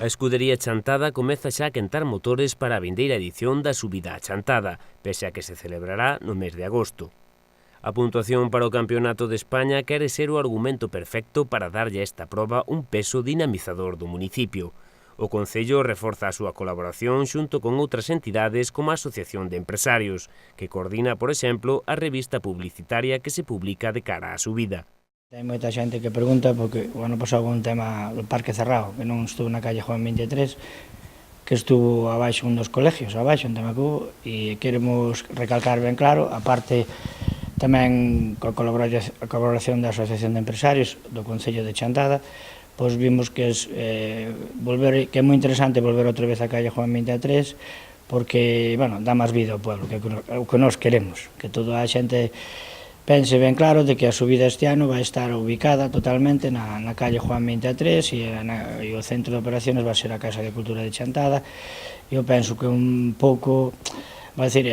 A escudería Chantada comeza xa a quentar motores para a vindeira edición da subida a Chantada, pese a que se celebrará no mes de agosto. A puntuación para o Campeonato de España quere ser o argumento perfecto para darlle a esta proba un peso dinamizador do municipio. O Concello reforza a súa colaboración xunto con outras entidades como a Asociación de Empresarios, que coordina, por exemplo, a revista publicitaria que se publica de cara á subida. Hai moita xente que pregunta porque o ano pasado un tema do Parque Cerrado, que non estuvo na calle Juan 23, que estuvo abaixo un dos colegios, abaixo en Temacubo, e queremos recalcar ben claro, a parte tamén coa colaboración da Asociación de Empresarios do Concello de Chantada, pois vimos que que é moi interesante volver outra vez á calle Juan 23, porque, bueno, dá máis vida ao pueblo, que é o que nós queremos, que toda a xente pense ben claro de que a subida este ano vai estar ubicada totalmente na calle Juan 23 e o centro de operaciones vai ser a Casa de Cultura de Chantada. Eu penso que un pouco, vai dicir,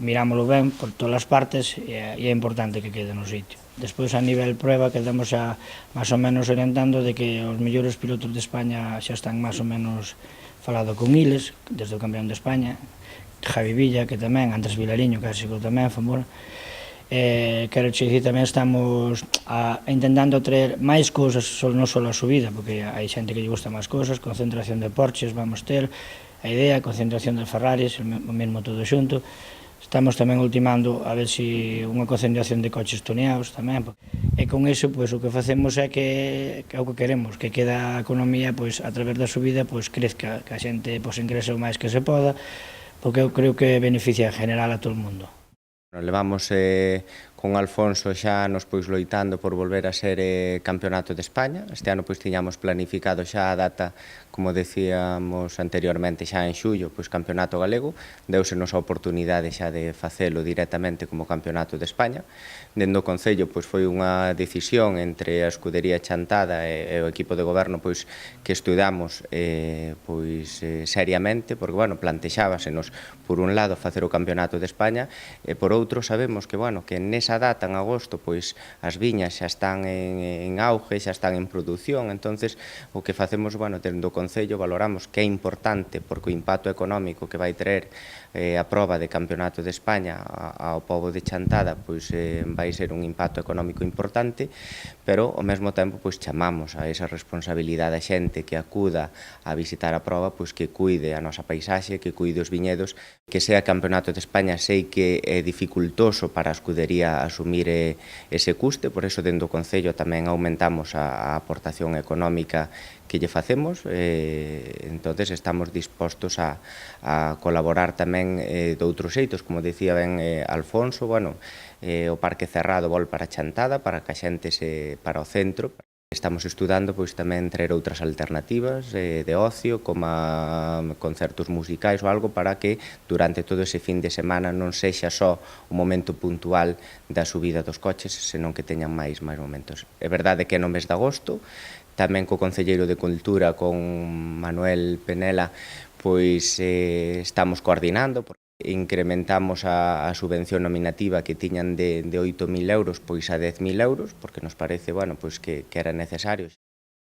mirámoslo ben por todas as partes e é importante que quede no sitio. Despois, a nivel prueba, quedamos xa máis ou menos orientando de que os mellores pilotos de España xa están máis ou menos falado con Iles, desde o campeón de España, Javi Villa, que tamén, Andrés Vilariño, que así tamén, Famora. Quero dicir, tamén estamos intentando traer máis cousas, non só a subida, porque hai xente que lle gusta máis cousas, concentración de Porsches vamos ter, a idea, concentración de Ferraris, o mesmo todo xunto. Estamos tamén ultimando a ver se unha concentración de coches tuneados tamén, e con iso pois o que facemos é que é o que queremos, que queda a economía pois a través da subida pois crezca, que a xente pois ingrese o máis que se poda, porque eu creo que beneficia en general a todo o mundo. Levamos con Alfonso xa nos pois loitando por volver a ser Campeonato de España. Este ano pois tiñamos planificado xa a data, como decíamos anteriormente, xa en xullo, pois Campeonato Galego. Deusenos a oportunidade xa de facelo directamente como Campeonato de España. Dende o Concello pois foi unha decisión entre a escudería Chantada e o equipo de goberno pois que estudamos seriamente, porque bueno, plantexábasenos por un lado facer o Campeonato de España e por outro sabemos que bueno, que nesa data en agosto pois as viñas xa están en auge, xa están en produción, entonces o que facemos, bueno, dende o Concello valoramos que é importante porque o impacto económico que vai traer a proba de Campeonato de España ao pobo de Chantada pois vai ser un impacto económico importante, pero ao mesmo tempo pois chamamos a esa responsabilidade a xente que acuda a visitar a proba pois que cuide a nosa paisaxe, que cuide os viñedos, que sea Campeonato de España sei que é dificultoso para a escudería asumir ese custe, por eso dentro do Concello tamén aumentamos a aportación económica que lle facemos, entonces estamos dispostos a colaborar tamén de outros xeitos, como decía ben Alfonso, bueno, o Parque Cerrado vol para Chantada, para que a xente para o centro. Estamos estudando pois tamén traer outras alternativas de ocio, como concertos musicais ou algo, para que durante todo ese fin de semana non sexa só o momento puntual da subida dos coches, senón que teñan máis momentos. É verdade que no mes de agosto, tamén co Concelleiro de Cultura, con Manuel Penela, pois estamos coordinando, incrementamos a subvención nominativa que tiñan de 8.000 euros pois a 10.000 euros, porque nos parece, bueno, pois que era necesario.